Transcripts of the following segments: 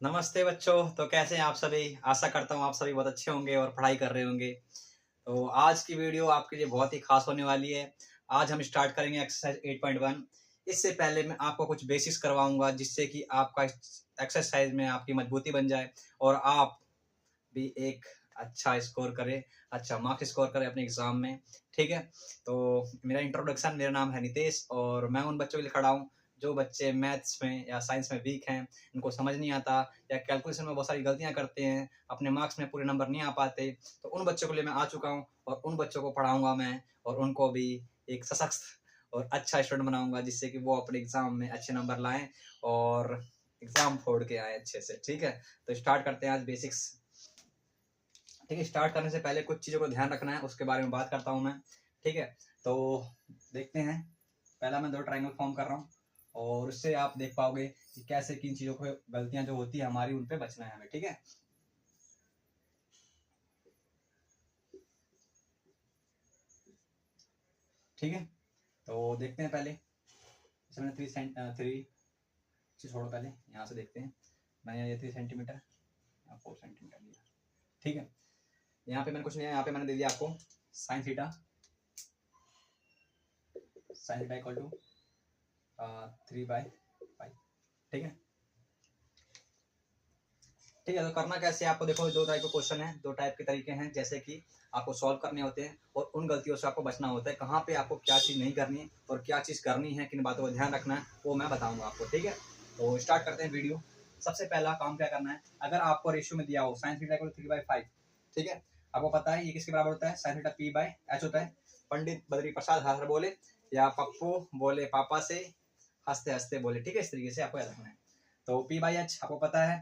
नमस्ते बच्चों। तो कैसे हैं आप सभी? आशा करता हूँ आप सभी बहुत अच्छे होंगे और पढ़ाई कर रहे होंगे। तो आज की वीडियो आपके लिए बहुत ही खास होने वाली है। आज हम स्टार्ट करेंगे एक्सरसाइज 8.1। इससे पहले मैं आपको कुछ बेसिक्स करवाऊंगा जिससे कि आपका एक्सरसाइज में आपकी मजबूती बन जाए और आप भी एक अच्छा स्कोर करें, अच्छा मार्क्स स्कोर करें अपने एग्जाम में। ठीक है, तो मेरा इंट्रोडक्शन, मेरा नाम है नितेश और मैं उन बच्चों के लिए खड़ा हूँ जो बच्चे मैथ्स में या साइंस में वीक हैं, इनको समझ नहीं आता या कैलकुलेशन में बहुत सारी गलतियां करते हैं, अपने मार्क्स में पूरे नंबर नहीं आ पाते। तो उन बच्चों के लिए मैं आ चुका हूँ और उन बच्चों को पढ़ाऊंगा मैं और उनको भी एक सशक्त और अच्छा स्टूडेंट बनाऊंगा जिससे कि वो अपने एग्जाम में अच्छे नंबर लाएं और एग्जाम फोड़ के आए अच्छे से। ठीक है, तो स्टार्ट करते हैं आज बेसिक्स। ठीक है, स्टार्ट करने से पहले कुछ चीज़ों को ध्यान रखना है, उसके बारे में बात करता हूँ मैं। ठीक है, तो देखते हैं। पहला मैं 2 ट्रायंगल फॉर्म कर रहा हूँ और उससे आप देख पाओगे कि कैसे किन चीज़ों को, गलतियां जो होती है हमारी, उन पे बचना है हमें। ठीक है, ठीक है, तो देखते हैं। पहले जैसे मैंने 3 चीज़ छोड़ो, पहले यहाँ से देखते हैं। मैंने ये 3 सेंटीमीटर या 4 सेंटीमीटर लिया। ठीक है, यहाँ पे मैंने कुछ नहीं है, यहाँ पे मैंने दे दिया आपको sine theta. Sine theta equal to 3/5। ठीक है, ठीक है, तो करना कैसे आपको, देखो 2 टाइप के क्वेश्चन है, 2 टाइप के तरीके हैं जैसे कि आपको सॉल्व करने होते हैं और उन गलतियों से आपको बचना होता है। कहाँ पे आपको क्या चीज़ नहीं करनी है और क्या चीज़ करनी है, किन बातों को ध्यान रखना है, वो मैं बताऊंगा आपको। ठीक है, तो स्टार्ट करते हैं वीडियो। सबसे पहला काम क्या करना है, अगर आपको रेशियो में दिया हो साइन थीटा इक्वल 3/5। ठीक है, आपको पता है ये किसके बराबर होता है, साइन थीटा p/h होता है। पंडित बद्री प्रसाद हर बोले या पप्पू बोले पापा से हंसते हंसते बोले। ठीक है, इस तरीके से आपको याद रखना है। तो p/h आपको पता है।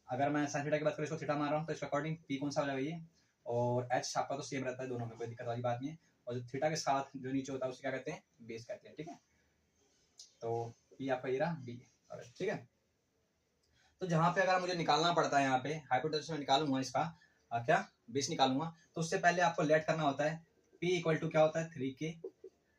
अगर मैं साइन थीटा की बात करूँ, इसको थीटा मार रहा हूँ तो इसके अकॉर्डिंग पी कौन सा हो जाएगा, ये, और एच आपका तो सेम रहता है दोनों में, कोई दिक्कत वाली बात नहीं है। और जो थीटा के साथ जो नीचे होता है उसे क्या कहते हैं, बेस कहते हैं। ठीक है, तो पी आपका ये रहा, बी। ठीक है, तो जहाँ पे अगर मुझे निकालना पड़ता है, यहाँ पे हाइपोटेन्यूस में निकालूंगा इसका क्या बेस निकालूंगा, तो उससे पहले आपको लेट करना होता है। पी इक्वल टू क्या होता है 3k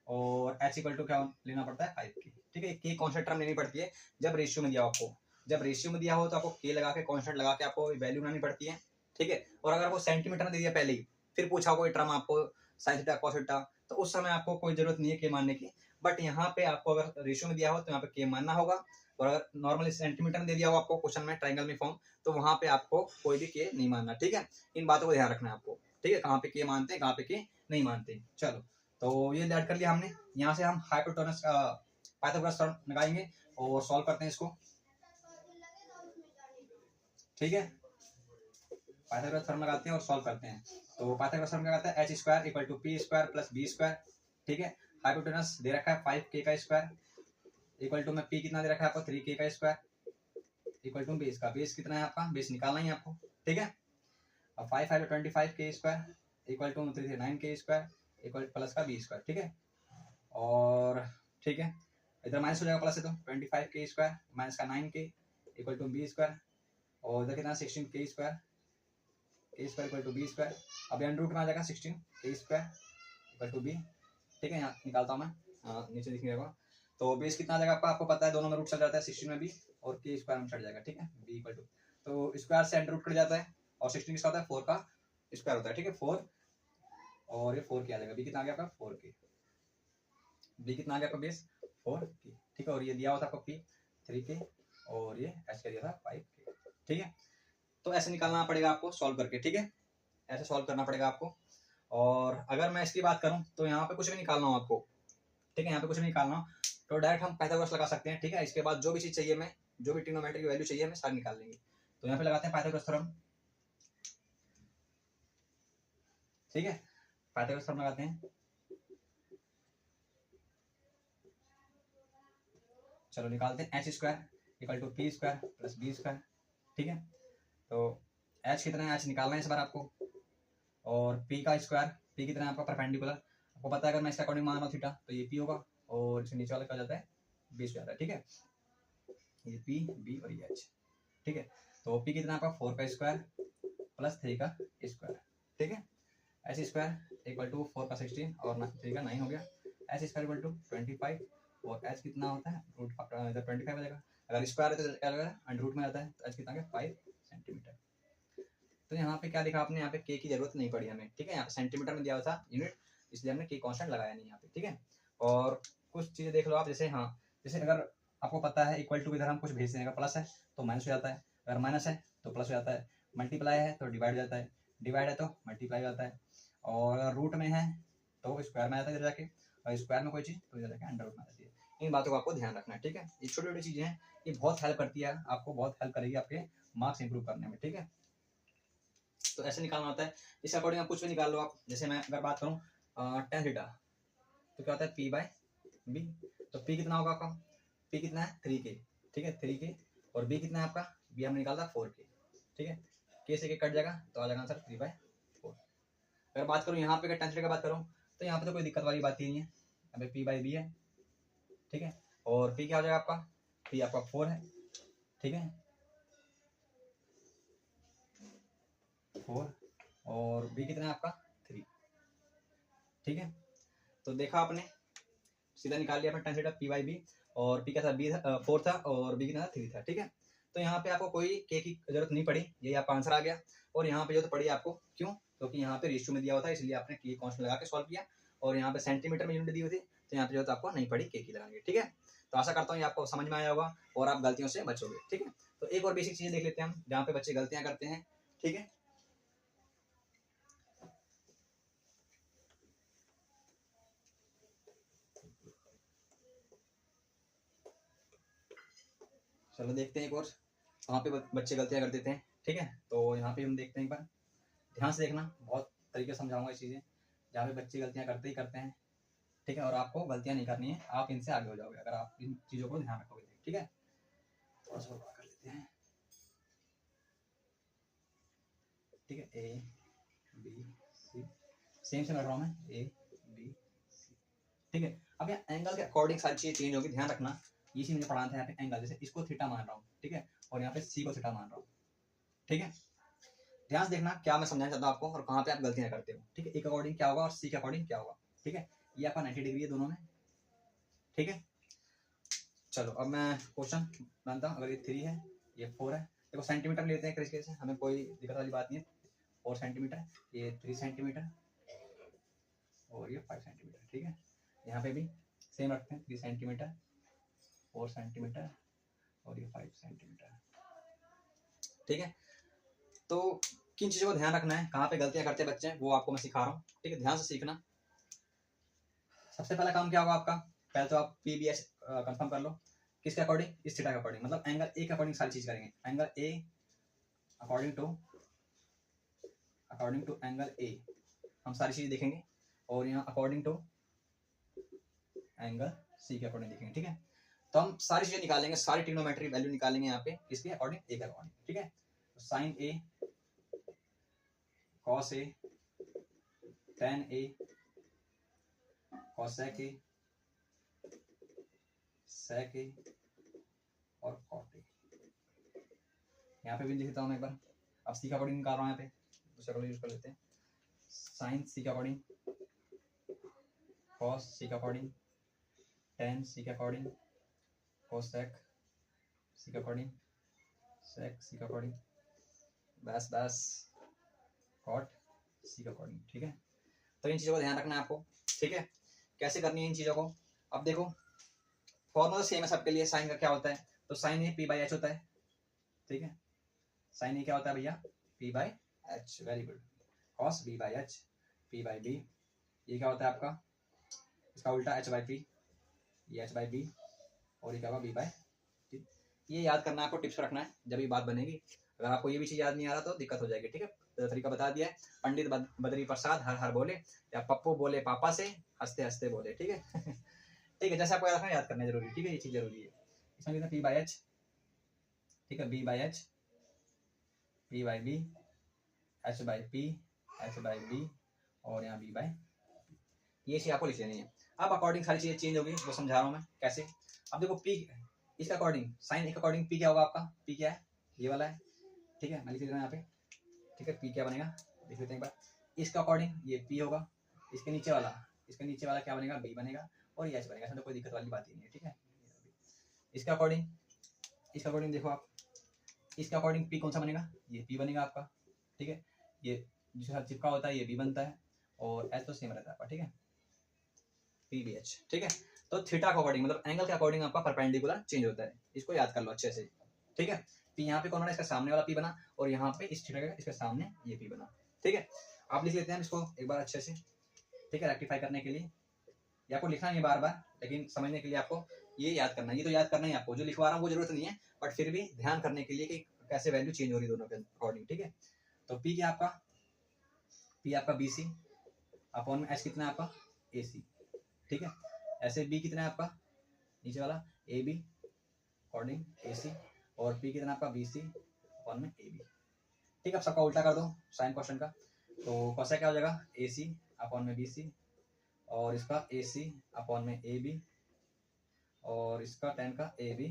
और एच इक्वल टू क्या लेना पड़ता है 5k। ठीक है, के कॉन्स्टेंट टर्म लेनी पड़ती है जब रेशियो में दिया हो आपको। जब रेशियो में दिया हो तो आपको के लगा के कॉन्स्टेंट लगा के आपको वैल्यू बनानी पड़ती है। ठीक है, और अगर आपको सेंटीमीटर में दे दिया पहले ही, फिर पूछा कोई टर्म आपको साइन थीटा कॉस थीटा, तो उस समय आपको कोई जरूरत नहीं है के मानने की। बट यहाँ पे आपको अगर रेशियो में दिया हो तो यहाँ पे के मानना होगा, और अगर नॉर्मली सेंटीमीटर में दे दिया हो आपको क्वेश्चन में ट्रायंगल में फॉर्म, तो वहां पे आपको कोई भी के नहीं मानना। ठीक है, इन बातों को ध्यान रखना है आपको। ठीक है, कहाँ पे के मानते हैं, कहाँ पे के नहीं मानते। चलो, तो ये याद कर लिया हमने। यहाँ से हम हाइपोटेनस पाइथागोरस थ्योरम लगाएंगे और सॉल्व करते हैं इसको। ठीक है, पाइथागोरस थ्योरम लगाते हैं और सॉल्व करते हैं। तो पाइथागोरस थ्योरम क्या कहता है, H square equal to P square plus B square. ठीक है, हाइपोटेनस दे रखा है 5k का स्क्वायर इक्वल टू में पी कितना दे रखा है आपको 3k का स्क्वायर इक्वल टू बेस का, बेस कितना है आपका, बेस निकालना ही आपको। ठीक है, अब 5 25k square equal to 339k square equal plus का बी स्क्वायर। ठीक है, और ठीक है, इधर माइनस हो जाएगा प्लस है तो 25k स्क्वायर माइनस का 9k equal to B square, और इधर कितना 16k square equal to B square. अब अंडर रूट में आ जाएगा 16k square equal to B. ठीक है, यहाँ निकालता हूँ मैं, नीचे दिख जाएगा। तो बेस कितना आ जाएगा आपको पता है, दोनों में रूट चल जाता है, 16 में भी और के स्क्वायर में चढ़ जाएगा। ठीक है, बी इक्वल टू, तो स्क्वायर से अंडर रूट कट जाता है और 16 किसका होता है, 4 का स्क्वायर होता है। ठीक है, 4 और ये 4 के आ जाएगा, बी कितना आ गया आपका 4k। बी कितना आ गया आपका बेस 4k। ठीक है, और ये दिया हुआ था आपको पी 3k और ये एच का दिया था 5k। ठीक है, तो ऐसे निकालना पड़ेगा आपको सॉल्व करके। ठीक है, ऐसे सॉल्व करना पड़ेगा आपको। और अगर मैं इसकी बात करूं तो यहाँ पे कुछ भी निकालना हो आपको, ठीक है, यहाँ पे कुछ भी निकालना हो तो डायरेक्ट हम पाइथागोरस लगा सकते हैं। ठीक है, इसके बाद जो भी चीज चाहिए, मैं जो भी ट्रिग्नोमेट्री की वैल्यू चाहिए हमें सारी निकाल लेंगे। तो यहाँ पे लगाते हैं पाइथागोरस थ्योरम। ठीक है, पाइथागोरस थ्योरम लगाते हैं। चलो निकालते हैं, H square equal to P square plus B square. ठीक है, तो एच कितना है, एच निकालना है इस बार आपको, और पी का स्क्वायर, पी कितना है आपका परपेंडिकुलर, आपको पता है अगर मैं इसका अकॉर्डिंग मान रहा हूँ थीटा तो ये पी होगा, और इसके नीचे वाला क्या जाता है बी स्क्वायर। ठीक है, ये पी बी और ये एच। ठीक है, तो पी कितना आपका 4 का स्क्वायर प्लस 3 का स्क्वायर। ठीक है, एच स्क्वायर इक्वल टू 4 का 16 और 3 का 9 हो गया। एच स्क्वायर इक्वल टू 25 और एच कितना होता है रूट इधर 25 हो जाएगा। अगर स्क्वायर है तो क्या लगेगा, अंडर रूट में आता है, तो आज कितना 5 सेंटीमीटर। तो यहाँ पे क्या देखा आपने, यहाँ पे के की जरूरत नहीं पड़ी हमें, ठीक है। यहाँ पे सेंटीमीटर में दिया हुआ था यूनिट, इसलिए हमने के कांस्टेंट लगाया नहीं यहाँ पे, ठीक है। और कुछ चीजें देख लो आप, जैसे हाँ, जैसे अगर आपको पता है इक्वल टू इधर हम कुछ भेजते हैं, अगर प्लस है तो माइनस हो जाता है, अगर माइनस है तो प्लस हो जाता है, मल्टीप्लाई है तो डिवाइड हो जाता है, डिवाइड है तो मल्टीप्लाई हो जाता है, और अगर रूट में है तो स्क्वायर में आता है इधर जाके, और स्क्वायर में कोई चीज़ तो इधर जाके अंडर रूट में आती है। इन बातों को आपको ध्यान रखना है, ठीक है। ये छोटी छोटी चीज़ें हैं, ये बहुत हेल्प करती है, आपको बहुत हेल्प करेगी आपके मार्क्स इंप्रूव करने में, ठीक है। तो ऐसे निकालना होता है, इस अकॉर्डिंग आप कुछ भी निकाल लो आप। जैसे मैं अगर बात करूँ tan थीटा, तो क्या होता है p/b, तो p कितना होगा आपका, p कितना है 3k, ठीक है 3k, और b कितना है आपका, b हमने निकाला 4k, ठीक है। k से k कट जाएगा तो आ जाएगा आंसर 3/4। अगर बात करूँ यहाँ पे, अगर tan थीटा की बात करूँ तो यहाँ पे तो कोई दिक्कत वाली बात ही नहीं है, अभी p/b है, ठीक है। और p क्या हो जाएगा आपका, p आपका 4 है, ठीक है 4, और b कितना है आपका 3, ठीक है। तो देखा आपने, सीधा निकाल लिया अपने tan थीटा p/b, और p क्या था, b था 4 था, और b कितना था 3 था, ठीक है। तो यहाँ पे आपको कोई k की जरूरत नहीं पड़ी, यही आपका आंसर आ गया। और यहाँ पे जो तो पड़ी आपको, क्यों, क्योंकि यहाँ पे रेशियो में दिया हुआ था, इसलिए आपने k कांस्टेंट लगा के सॉल्व किया, और यहाँ पे सेंटीमीटर में यूनिट दी हुई थी, तो यहाँ पे जो तो आपको नहीं पड़ी k की लगानी, ठीक है। तो आशा करता हूँ ये आपको समझ में आया होगा और आप गलतियों से बचोगे, ठीक है। तो एक और बेसिक चीजें देख लेते हैं हम, जहाँ पे बच्चे गलतियां करते हैं, ठीक है। चलो देखते हैं एक और, वहाँ पे बच्चे गलतियां कर देते हैं, ठीक है। तो यहाँ पे हम देखते हैं एक बार, ध्यान से देखना, बहुत तरीके से समझाऊंगा ये चीज़ें, जहाँ पे बच्चे गलतियां करते ही करते हैं, ठीक है। और आपको गलतियां नहीं करनी है, आप इनसे आगे हो जाओगे अगर आप इन चीज़ों को ध्यान रखोगे, ठीक है। थोड़ा सा बड़ा कर लेते हैं, ठीक है। ए बी सी, सेम से लग रहा हूँ मैं, ए बी सी, ठीक है। अब यहाँ एंगल के अकॉर्डिंग सारी चीज़ें चेंज होगी, ध्यान रखना। ये चीज़ मुझे पढ़ाना था यहाँ पे, एंगल जैसे इसको थीटा मान रहा हूँ, ठीक है, और यहाँ पे सी को थीटा मान रहा हूँ, ठीक है। ध्यान से देखना क्या मैं समझाना चाहता हूँ आपको, और कहाँ पे आप गलतियां करते हो, ठीक है। एक अकॉर्डिंग क्या होगा और सी के अकॉर्डिंग क्या होगा, ठीक है। ये आपका 90 डिग्री है दोनों में, ठीक है। चलो अब मैं क्वेश्चन बनाता हूँ। अगर ये 3 है, ये 4 है, देखो सेंटीमीटर लेते हैं क्रिस से, हमें कोई दिक्कत वाली बात नहीं है। 4 सेंटीमीटर, ये 3 सेंटीमीटर, और ये 5 सेंटीमीटर, ठीक है। यहाँ पे भी सेम रखते हैं, 3 सेंटीमीटर, 4 सेंटीमीटर, और ये 5 सेंटीमीटर, ठीक है। तो किन चीज़ों को ध्यान रखना है, कहाँ पे गलतियां करते हैं बच्चे, वो आपको मैं सिखा रहा हूँ, ठीक है। ध्यान से सीखना। सबसे पहला काम क्या होगा आपका, पहले तो आप पी बी एस कंफर्म कर लो, किसके अकॉर्डिंग, इस थीटा के अकॉर्डिंग, मतलब एंगल ए के अकॉर्डिंग सारी चीज करेंगे। Angle A according to angle A हम सारी चीज देखेंगे, और यहाँ अकॉर्डिंग टू एंगल सी के अकॉर्डिंग देखेंगे, ठीक है। तो हम सारी चीजें निकालेंगे, सारी ट्रिग्नोमेट्री वैल्यू निकालेंगे यहाँ पे, किसके अकॉर्डिंग, ए के अकॉर्डिंग, ठीक है। तो sine a, cos a, tan a, cosec a, sec a, और कॉट ए। यहाँ पे भी लिख देता हूँ मैं एक बार। अब सी का अकॉर्डिंग निकाल रहा हूँ, यहाँ पे दूसरा कलर यूज कर लेते हैं। साइन सी का अकॉर्डिंग, कॉस सी का अकॉर्डिंग, टेन सी के अकॉर्डिंग, कोसेक सी के अकॉर्डिंग, सेक सी के अकॉर्डिंग, बस कॉट सी के अकॉर्डिंग, ठीक है। तो इन चीज़ों को ध्यान रखना है आपको, ठीक है। कैसे करनी है इन चीज़ों को, अब देखो फॉर्मूला सेम है सबके लिए। साइन का क्या होता है, तो साइन ए p/h होता है, ठीक है। साइन ए क्या होता है भैया, p/h, very good. Cos b/h, p/b, ये क्या होता है आपका, इसका उल्टा h/p, ये h/b, और ये क्या होगा b/t। ये याद करना है आपको, टिप्स रखना है, जब ये बात बनेगी। अगर आपको ये भी चीज़ याद नहीं आ रहा तो दिक्कत हो जाएगी, ठीक है। तो तरीका बता दिया है, पंडित बद्री प्रसाद हर हर बोले, या पप्पू बोले पापा से, हंसते हंसते बोले, ठीक है। ठीक है, जैसे आपको याद रखना, याद करना जरूरी, ठीक है, ये चीज़ जरूरी है। इसमें कितना p/h, ठीक है, b/h, p/b, h/p, h/b, और यहाँ b/, ये चीज़ आपको लिख लेनी है। अब अकॉर्डिंग सारी चीज़ें चेंज होगी, वो समझा रहा हूँ मैं कैसे। अब देखो p इसका अकॉर्डिंग, साइन एक अकॉर्डिंग p क्या होगा आपका, p क्या है, ये वाला है, ठीक है। मैं लिख देता हूँ यहाँ पे, ठीक है। p क्या बनेगा, देख लेते हैं एक बार। इसका अकॉर्डिंग ये p होगा, इसके नीचे वाला क्या बनेगा, b बनेगा, और ये h बनेगा। इसमें तो कोई दिक्कत वाली बात ही नहीं है, ठीक है। इसका अकॉर्डिंग इसका अकॉर्डिंग देखो आप, इसके अकॉर्डिंग पी कौन सा बनेगा, ये पी बनेगा आपका, ठीक है। ये जिसके साथ चिपका होता है ये बी बनता है, और एच तो सेम रहता है आपका, ठीक है, पी बी एच, ठीक है। तो थीटा के अकॉर्डिंग मतलब एंगल के अकॉर्डिंग आपका परपेंडिकुलर चेंज होता है, इसको याद कर लो अच्छे से, ठीक है। पी यहाँ पे कौन बना, इसका सामने वाला पी बना, और यहाँ पे इस थीटा का इसके सामने ये पी बना, ठीक है। आप लिख लेते हैं इसको एक बार अच्छे से, ठीक है, रेक्टिफाई करने के लिए। ये आपको लिखना नहीं है बार बार, लेकिन समझने के लिए आपको ये याद करना है, ये तो याद करना ही आपको, जो लिखवा रहा हूँ वो जरूरत नहीं है, बट फिर भी ध्यान करने के लिए कि कैसे वैल्यू चेंज हो रही है दोनों के अकॉर्डिंग, ठीक है। तो पी क्या आपका, पी आपका बी सी अपॉन में एच कितना है आपका ए सी, ठीक है। ऐसे बी कितना है आपका नीचे वाला A be according A C, और पी कितना आपका बी सी अपॉन में ए बी, ठीक है। अब सबका उल्टा कर दो साइन क्वेश्चन का, तो कौसा क्या हो जाएगा ए सी अपॉन में बी सी, और इसका ए सी अपॉन में ए बी, और इसका टेन का ए बी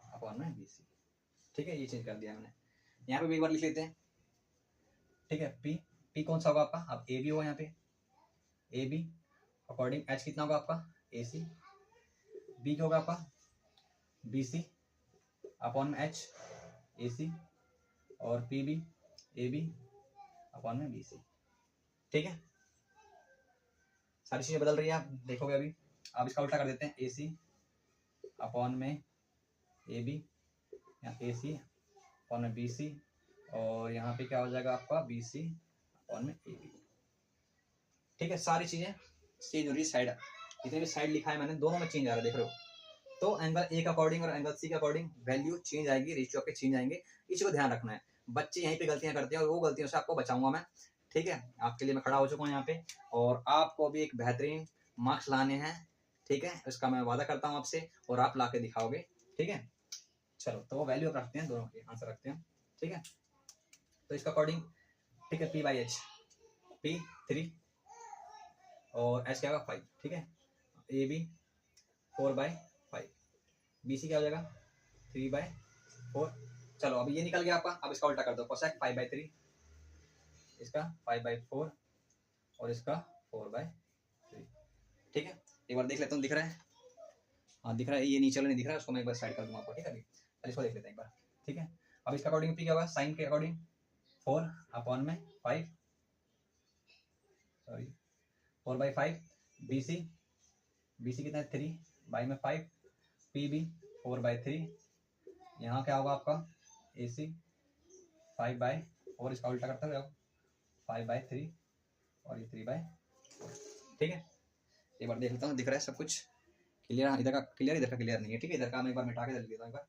अपॉन में बी सी, ठीक है। ये चेंज कर दिया मैंने, यहाँ पे भी एक बार लिख लेते हैं, ठीक है। पी पी कौन सा होगा आपका, अब ए बी होगा यहाँ पे, ए बी अकॉर्डिंग एच कितना होगा आपका ए सी, बी क्या होगा आपका बी सी अपॉन में एच ए सी, और P B A B upon में बी सी, ठीक है। सारी चीजें बदल रही है, आप देखोगे अभी। आप इसका उल्टा कर देते हैं, ए सी अपॉन में ए बी, यहाँ ए सी अपॉन में बी सी, और यहाँ पे क्या हो जाएगा आपका बी सी अपॉन में ए बी, ठीक है। सारी चीजें चेंज हो रही है, साइड जितने भी साइड लिखा है मैंने दोनों में चेंज आ रहा है, देख रहे हो। तो एंगल ए के अकॉर्डिंग और एंगल सी के अकॉर्डिंग वैल्यू चेंज आएगी, रेशियो के चेंज आएंगे, इसी को ध्यान रखना है। बच्चे यहीं पे गलतियां करते हैं और वो गलतियों से आपको बचाऊंगा मैं, ठीक है। आपके लिए मैं खड़ा हो चुका हूँ यहाँ पे, और आपको भी एक बेहतरीन मार्क्स लाने हैं, ठीक है। इसका मैं वादा करता हूँ आपसे, और आप ला के दिखाओगे, ठीक है। चलो तो वैल्यू आप रखते हैं, दोनों के आंसर रखते हैं, ठीक है। तो इसका अकॉर्डिंग, ठीक है, पी बाई एच, पी 3 और एच क्या होगा 5, ठीक है। ए बी 4/5, बी सी क्या हो जाएगा 3/4। चलो अभी ये निकल गया आपका, अब इसका उल्टा कर दो, कोसेक 5/3, इसका 5/4, और इसका 4/3, ठीक है। एक बार देख लेता हूँ, दिख रहा है, हाँ दिख रहा है, ये नीचे वाला नहीं दिख रहा है, उसको मैं एक बार साइड कर दूंगा आपको, ठीक है। अभी इसको देख लेते हैं एक बार, ठीक है। अब इसका अकॉर्डिंग पी क्या होगा, साइन के अकॉर्डिंग 4 अपॉन में 5, सॉरी 4/5, बी सी कितना है 3 बाई में 5, पी बी 4/3, यहाँ क्या होगा आपका ए सी 5/4, इसका उल्टा करते रहो 5/3, और ये 3/4, ठीक है। एक बार देख लेता हूँ, दिख रहा है सब कुछ क्लियर, इधर का क्लियर, इधर का क्लियर नहीं है, ठीक है। इधर का मैं एक बार मिटा के लिख देता हूँ एक बार,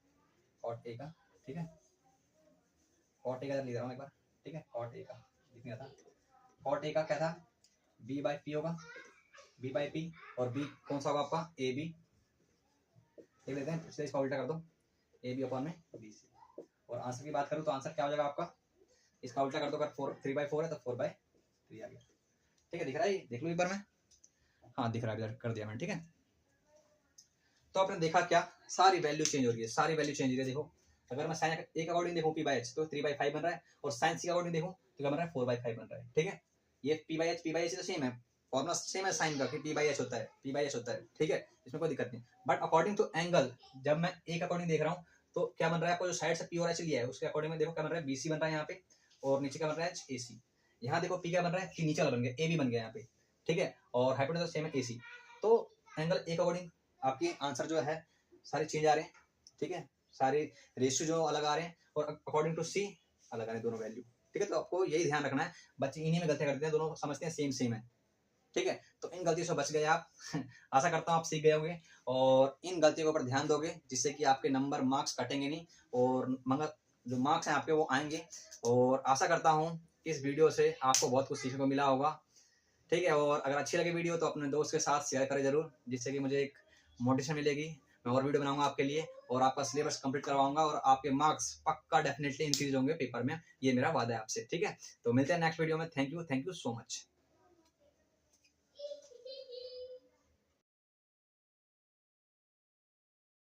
कॉट ए का, ठीक है, कॉट ए का लिख रहा हूँ एक बार, ठीक है। कॉट ए का लिख था, कॉट ए का क्या था बी बाई पी होगा, बी बाई पी, और बी कौन सा होगा आपका ए बी, देख लेते हैं, इसका उल्टा कर दो ए बी अपॉन में बी सी, और आंसर की बात करूँ तो आंसर क्या हो जाएगा आपका, इसका उल्टा कर दो, अगर 3/4 है तो 4/3 आ गया, ठीक है। दिख रहा है, देख लो एक बार में, हाँ दिख रहा है, कर दिया मैंने, ठीक है। तो आपने देखा क्या, सारी वैल्यू चेंज हो रही है, सारी वैल्यू चेंज हो रही है। देखो अगर मैं साइन ए के अकॉर्डिंग देखूं पी बाई एच तो 3/5 बन रहा है, और साइन सी के अकॉर्डिंग देखूं तो क्या बन रहा है 4/5 बन रहा है, ठीक है। ये पी बाई एच तो सेम है, फॉर्मूला सेम है साइन का कि पी बाई एच होता है, ठीक है, इसमें कोई दिक्कत नहीं। बट अकॉर्डिंग टू एंगल, जब मैं ए के अकॉर्डिंग देख रहा हूँ तो क्या बन रहा है, आपको जो साइड से पी और एच लिया है उसके अकॉर्डिंग में देखो क्या बन रहा है, बी सी बन रहा है यहाँ पे, और नीचे क्या बन रहा है ए सी। यहाँ देखो पी क्या बन रहा है, नीचे वाला बन गया, ए बी बन गया यहाँ पे, ठीक है, और हाइपोटेनस सेम है ए सी। तो एंगल ए के अकॉर्डिंग आपकी आंसर जो है सारे चेंज आ रहे हैं, ठीक है, सारे रेशियो जो अलग आ रहे हैं, और अकॉर्डिंग टू सी अलग आ रहे हैं दोनों वैल्यू, ठीक है। तो आपको यही ध्यान रखना है, बच्चे इन्हीं में गलतियां करते हैं, दोनों समझते हैं सेम है, ठीक है। तो इन गलतियों से बच गए आप आशा करता हूँ आप सीख गए होंगे, और इन गलतियों के ऊपर ध्यान दोगे, जिससे कि आपके नंबर मार्क्स कटेंगे नहीं, और मगर जो मार्क्स हैं आपके वो आएंगे। और आशा करता हूँ कि इस वीडियो से आपको बहुत कुछ सीखने को मिला होगा, ठीक है। और अगर अच्छी लगे वीडियो तो अपने दोस्त के साथ शेयर करें जरूर, जिससे कि मुझे एक मोटिवेशन मिलेगी, मैं और वीडियो बनाऊंगा आपके लिए, और आपका सिलेबस कंप्लीट करवाऊंगा, और आपके मार्क्स पक्का डेफिनेटली इंक्रीज होंगे पेपर में, ये मेरा वादा है आपसे, ठीक है। तो मिलते हैं नेक्स्ट वीडियो में, थैंक यू सो मच।